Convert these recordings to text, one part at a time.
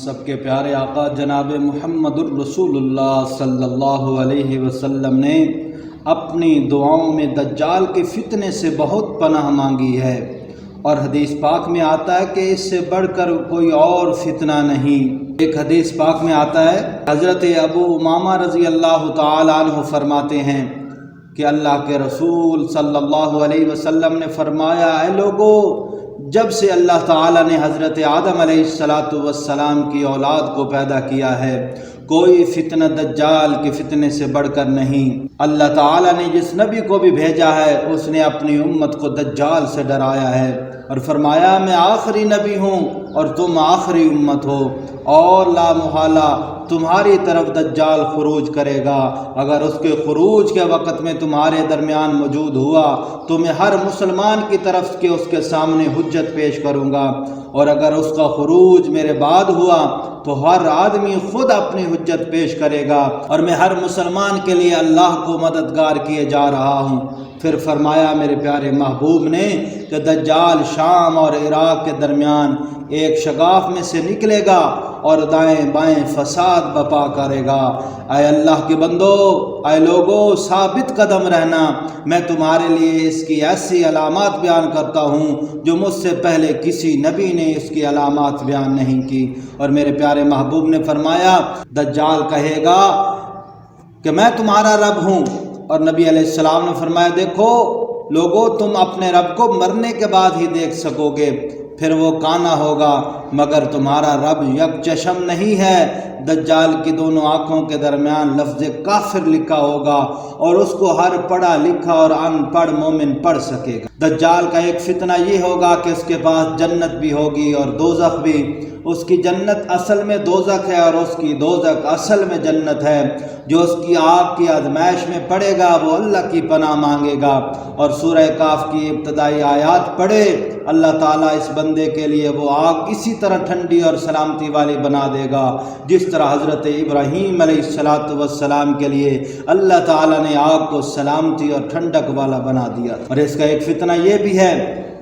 سب کے پیارے آقا جناب محمد الرسول اللہ صلی اللہ علیہ وسلم نے اپنی دعاؤں میں دجال کے فتنے سے بہت پناہ مانگی ہے، اور حدیث پاک میں آتا ہے کہ اس سے بڑھ کر کوئی اور فتنہ نہیں۔ ایک حدیث پاک میں آتا ہے، حضرت ابو امامہ رضی اللہ تعالی عنہ فرماتے ہیں کہ اللہ کے رسول صلی اللہ علیہ وسلم نے فرمایا، اے لوگو، جب سے اللہ تعالیٰ نے حضرت آدم علیہ السلام کی اولاد کو پیدا کیا ہے، کوئی فتنہ دجال کے فتنے سے بڑھ کر نہیں۔ اللہ تعالیٰ نے جس نبی کو بھی بھیجا ہے اس نے اپنی امت کو دجال سے ڈرایا ہے اور فرمایا، میں آخری نبی ہوں اور تم آخری امت ہو، اور لا محالہ تمہاری طرف دجال خروج کرے گا۔ اگر اس کے خروج کے وقت میں تمہارے درمیان موجود ہوا تو میں ہر مسلمان کی طرف کے اس کے سامنے حجت پیش کروں گا، اور اگر اس کا خروج میرے بعد ہوا تو ہر آدمی خود اپنی حجت پیش کرے گا، اور میں ہر مسلمان کے لیے اللہ کو مددگار کیے جا رہا ہوں۔ پھر فرمایا میرے پیارے محبوب نے کہ دجال شام اور عراق کے درمیان ایک شگاف میں سے نکلے گا اور دائیں بائیں فساد بپا کرے گا۔ اے اللہ کے بندو، اے لوگو، ثابت قدم رہنا، میں تمہارے لیے اس کی ایسی علامات بیان کرتا ہوں جو مجھ سے پہلے کسی نبی نے اس کی علامات بیان نہیں کی۔ اور میرے پیارے محبوب نے فرمایا، دجال کہے گا کہ میں تمہارا رب ہوں، اور نبی علیہ السلام نے فرمایا، دیکھو لوگو، تم اپنے رب کو مرنے کے بعد ہی دیکھ سکو گے، پھر وہ کانا ہوگا، مگر تمہارا رب یک چشم نہیں ہے۔ دجال کی دونوں آنکھوں کے درمیان لفظ کافر لکھا ہوگا، اور اس کو ہر پڑھا لکھا اور ان پڑھ مومن پڑھ سکے گا۔ دجال کا ایک فتنہ یہ ہوگا کہ اس کے پاس جنت بھی ہوگی اور دوزخ بھی۔ اس کی جنت اصل میں دوزخ ہے اور اس کی دوزخ اصل میں جنت ہے۔ جو اس کی آگ کی آزمائش میں پڑے گا وہ اللہ کی پناہ مانگے گا، اور سورہ کاف کی ابتدائی آیات پڑھے، اللہ تعالیٰ اس بندے کے لیے وہ آگ اسی طرح ٹھنڈی اور سلامتی والی بنا دے گا جس طرح حضرت ابراہیم علیہ السلام کے لیے اللہ تعالیٰ نے آگ کو سلامتی اور ٹھنڈک والا بنا دیا۔ اور اس کا ایک فتنہ یہ بھی ہے،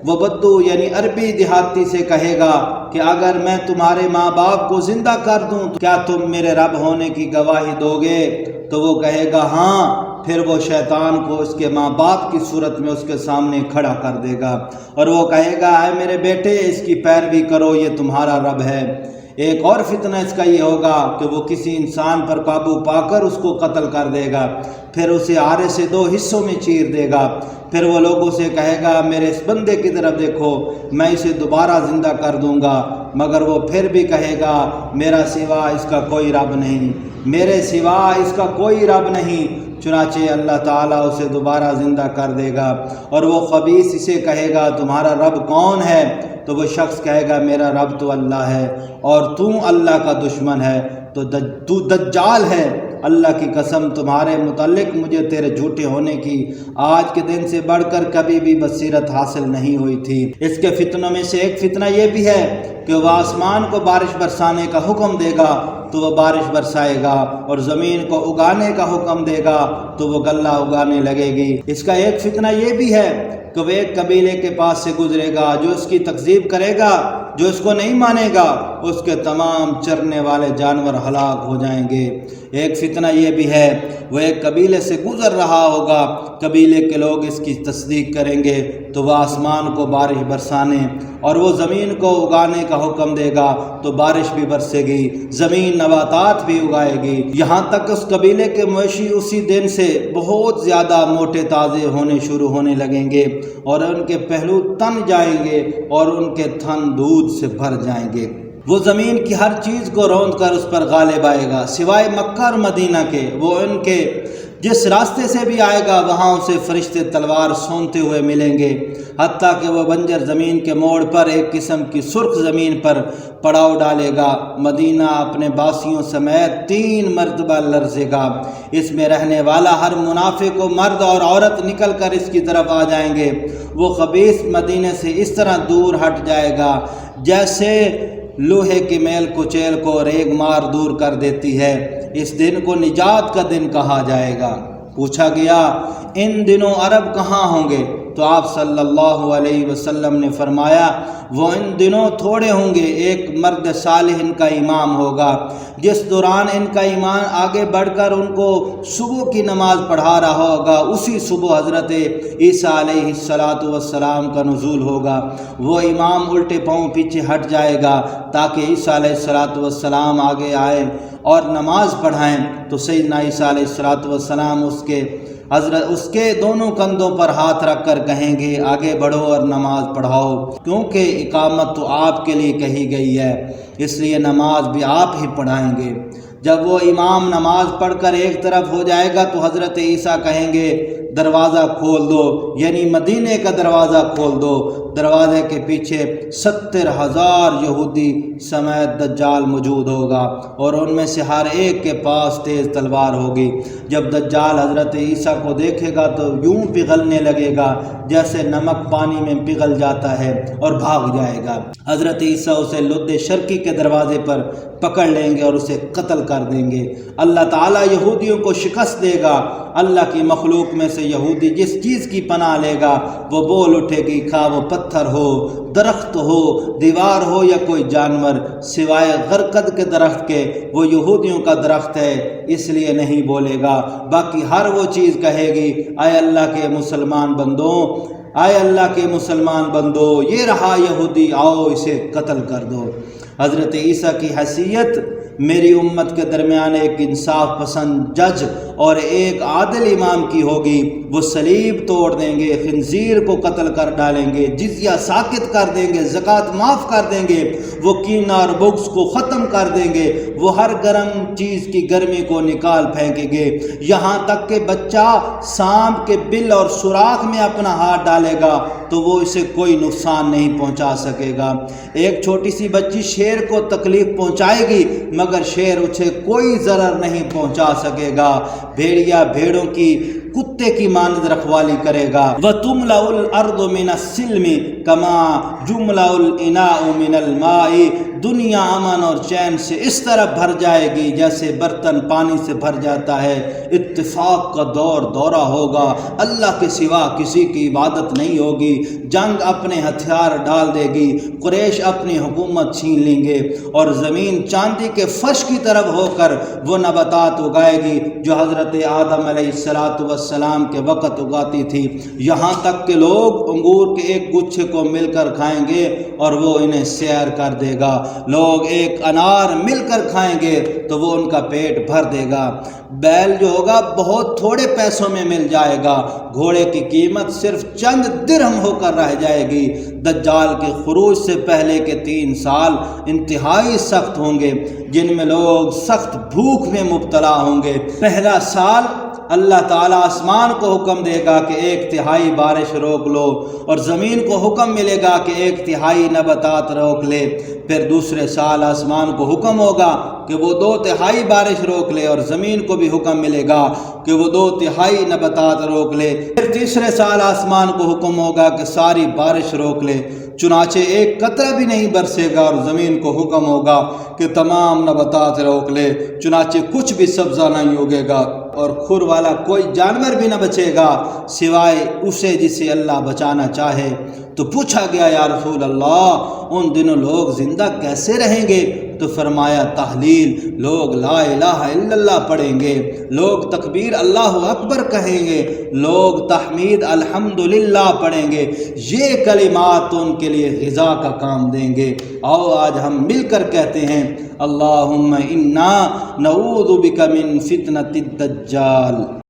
وہ بدو یعنی عربی دیہاتی سے کہے گا کہ اگر میں تمہارے ماں باپ کو زندہ کر دوں تو کیا تم میرے رب ہونے کی گواہی دو گے؟ تو وہ کہے گا ہاں۔ پھر وہ شیطان کو اس کے ماں باپ کی صورت میں اس کے سامنے کھڑا کر دے گا، اور وہ کہے گا، اے میرے بیٹے، اس کی پیروی کرو، یہ تمہارا رب ہے۔ ایک اور فتنہ اس کا یہ ہوگا کہ وہ کسی انسان پر قابو پا کر اس کو قتل کر دے گا، پھر اسے آرے سے 2 حصوں میں چیر دے گا، پھر وہ لوگوں سے کہے گا، میرے اس بندے کی طرف دیکھو، میں اسے دوبارہ زندہ کر دوں گا، مگر وہ پھر بھی کہے گا، میرا سوا اس کا کوئی رب نہیں، میرے سوا اس کا کوئی رب نہیں۔ چنانچہ اللہ تعالیٰ اسے دوبارہ زندہ کر دے گا، اور وہ خبیث اسے کہے گا، تمہارا رب کون ہے؟ تو وہ شخص کہے گا، میرا رب تو اللہ ہے، اور تو اللہ کا دشمن ہے، تو دجال ہے۔ اللہ کی قسم، تمہارے متعلق مجھے تیرے جھوٹے ہونے کی آج کے دن سے بڑھ کر کبھی بھی بصیرت حاصل نہیں ہوئی تھی۔ اس کے فتنوں میں سے ایک فتنہ یہ بھی ہے کہ وہ آسمان کو بارش برسانے کا حکم دے گا تو وہ بارش برسائے گا، اور زمین کو اگانے کا حکم دے گا تو وہ غلہ اگانے لگے گی۔ اس کا ایک فتنہ یہ بھی ہے کہ وہ ایک قبیلے کے پاس سے گزرے گا، جو اس کی تکذیب کرے گا، جو اس کو نہیں مانے گا، اس کے تمام چرنے والے جانور ہلاک ہو جائیں گے۔ ایک فتنہ یہ بھی ہے، وہ ایک قبیلے سے گزر رہا ہوگا، قبیلے کے لوگ اس کی تصدیق کریں گے تو وہ آسمان کو بارش برسانے اور وہ زمین کو اگانے کا حکم دے گا تو بارش بھی برسے گی، زمین نباتات بھی اگائے گی، یہاں تک اس قبیلے کے مویشی اسی دن سے بہت زیادہ موٹے تازے ہونے شروع ہونے لگیں گے، اور ان کے پہلو تن جائیں گے اور ان کے تھن دودھ سے بھر جائیں گے۔ وہ زمین کی ہر چیز کو روند کر اس پر غالب آئے گا سوائے مکہ اور مدینہ کے۔ وہ ان کے جس راستے سے بھی آئے گا وہاں اسے فرشتے تلوار سونتے ہوئے ملیں گے، حتیٰ کہ وہ بنجر زمین کے موڑ پر ایک قسم کی سرخ زمین پر پڑاؤ ڈالے گا۔ مدینہ اپنے باسیوں سمیت 3 مرتبہ لرزے گا۔ اس میں رہنے والا ہر منافق و مرد اور عورت نکل کر اس کی طرف آ جائیں گے۔ وہ خبیث مدینے سے اس طرح دور ہٹ جائے گا جیسے لوہے کی میل کچیل کو ریگ مار دور کر دیتی ہے۔ اس دن کو نجات کا دن کہا جائے گا۔ پوچھا گیا، ان دنوں عرب کہاں ہوں گے؟ تو آپ صلی اللہ علیہ وسلم نے فرمایا وہ ان دنوں تھوڑے ہوں گے، ایک مرد صالح ان کا امام ہوگا، جس دوران ان کا ایمان آگے بڑھ کر ان کو صبح کی نماز پڑھا رہا ہوگا، اسی صبح حضرت عیسیٰ علیہ السلام کا نزول ہوگا۔ وہ امام الٹے پاؤں پیچھے ہٹ جائے گا تاکہ عیسیٰ علیہ السلام آگے آئیں اور نماز پڑھائیں، تو سیدنا عیسیٰ علیہ السلام اس کے دونوں کندھوں پر ہاتھ رکھ کر کہیں گے آگے بڑھو اور نماز پڑھاؤ، کیونکہ اقامت تو آپ کے لیے کہی گئی ہے، اس لیے نماز بھی آپ ہی پڑھائیں گے۔ جب وہ امام نماز پڑھ کر ایک طرف ہو جائے گا تو حضرت عیسیٰ کہیں گے دروازہ کھول دو، یعنی مدینے کا دروازہ کھول دو۔ دروازے کے پیچھے 70,000 یہودی سمیت دجال موجود ہوگا اور ان میں سے ہر ایک کے پاس تیز تلوار ہوگی۔ جب دجال حضرت عیسیٰ کو دیکھے گا تو یوں پگھلنے لگے گا جیسے نمک پانی میں پگھل جاتا ہے اور بھاگ جائے گا۔ حضرت عیسیٰ اسے لد شرقی کے دروازے پر پکڑ لیں گے اور اسے قتل کر دیں گے۔ اللہ تعالیٰ یہودیوں کو شکست دے گا۔ اللہ کی مخلوق میں سے یہودی جس چیز کی پناہ لے گا وہ بول اٹھے گی، خواہ وہ پتھر ہو، درخت ہو، دیوار ہو یا کوئی جانور، سوائے غرقد کے درخت کے وہ یہودیوں کا درخت ہے اس لیے نہیں بولے گا۔ باقی ہر وہ چیز کہے گی اے اللہ کے مسلمان بندوں، اے اللہ کے مسلمان بندو، یہ رہا یہودی، آؤ اسے قتل کر دو۔ حضرت عیسیٰ کی حیثیت میری امت کے درمیان ایک انصاف پسند جج اور ایک عادل امام کی ہوگی۔ وہ صلیب توڑ دیں گے، خنزیر کو قتل کر ڈالیں گے، جزیہ ساقط کر دیں گے، زکوٰۃ معاف کر دیں گے، وہ کینہ اور بغض کو ختم کر دیں گے، وہ ہر گرم چیز کی گرمی کو نکال پھینکیں گے، یہاں تک کہ بچہ سانپ کے بل اور سوراخ میں اپنا ہاتھ ڈالے گا تو وہ اسے کوئی نقصان نہیں پہنچا سکے گا۔ ایک چھوٹی سی بچی شیر کو تکلیف پہنچائے گی مگر شیر اسے کوئی ضرر نہیں پہنچا سکے گا۔ بھیڑیا بھیڑوں کی کتے کی مانند رکھوالی کرے گا۔ وَتُمْلَأُ الْأَرْضُ مِنَ السِّلْمِ كَمَا يُمْلَأُ الْإِنَاءُ مِنَ الْمَاءِ، دنیا امن اور چین سے اس طرح بھر جائے گی جیسے برتن پانی سے بھر جاتا ہے۔ اتفاق کا دورہ ہوگا، اللہ کے سوا کسی کی عبادت نہیں ہوگی، جنگ اپنے ہتھیار ڈال دے گی، قریش اپنی حکومت چھین لیں گے اور زمین چاندی کے فرش کی طرف ہو کر وہ نباتات اگائے گی جو حضرت آدم علیہ السلام کے وقت اگاتی تھی، یہاں تک کہ لوگ انگور کے ایک گچھے کو مل کر کھائیں گے اور وہ انہیں سیر کر دے گا۔ لوگ ایک انار مل کر کھائیں گے تو وہ ان کا پیٹ بھر دے گا۔ بیل جو ہوگا بہت تھوڑے پیسوں میں مل جائے گا، گھوڑے کی قیمت صرف چند درہم ہو کر رہ جائے گی۔ دجال کے خروج سے پہلے کے 3 سال انتہائی سخت ہوں گے جن میں لوگ سخت بھوک میں مبتلا ہوں گے۔ پہلا سال اللہ تعالیٰ آسمان کو حکم دے گا کہ 1/3 بارش روک لو اور زمین کو حکم ملے گا کہ 1/3 نباتات روک لے۔ پھر دوسرے سال آسمان کو حکم ہوگا کہ وہ 2/3 بارش روک لے اور زمین کو بھی حکم ملے گا کہ وہ 2/3 نباتات روک لے۔ پھر تیسرے سال آسمان کو حکم ہوگا کہ ساری بارش روک لے، چنانچہ ایک قطرہ بھی نہیں برسے گا، اور زمین کو حکم ہوگا کہ تمام نباتات روک لے، چنانچہ کچھ بھی سبزہ نہیں اگے گا اور کھر والا کوئی جانور بھی نہ بچے گا سوائے اسے جسے اللہ بچانا چاہے۔ تو پوچھا گیا یا رسول اللہ ان دنوں لوگ زندہ کیسے رہیں گے؟ تو فرمایا تحلیل، لوگ لا الہ الا اللہ پڑھیں گے، لوگ تکبیر اللہ اکبر کہیں گے، لوگ تحمید الحمدللہ پڑھیں گے، یہ کلمات ان کے لیے غذا کا کام دیں گے۔ آؤ آج ہم مل کر کہتے ہیں اللہم انا نعوذ بک من فتنۃ الدجال۔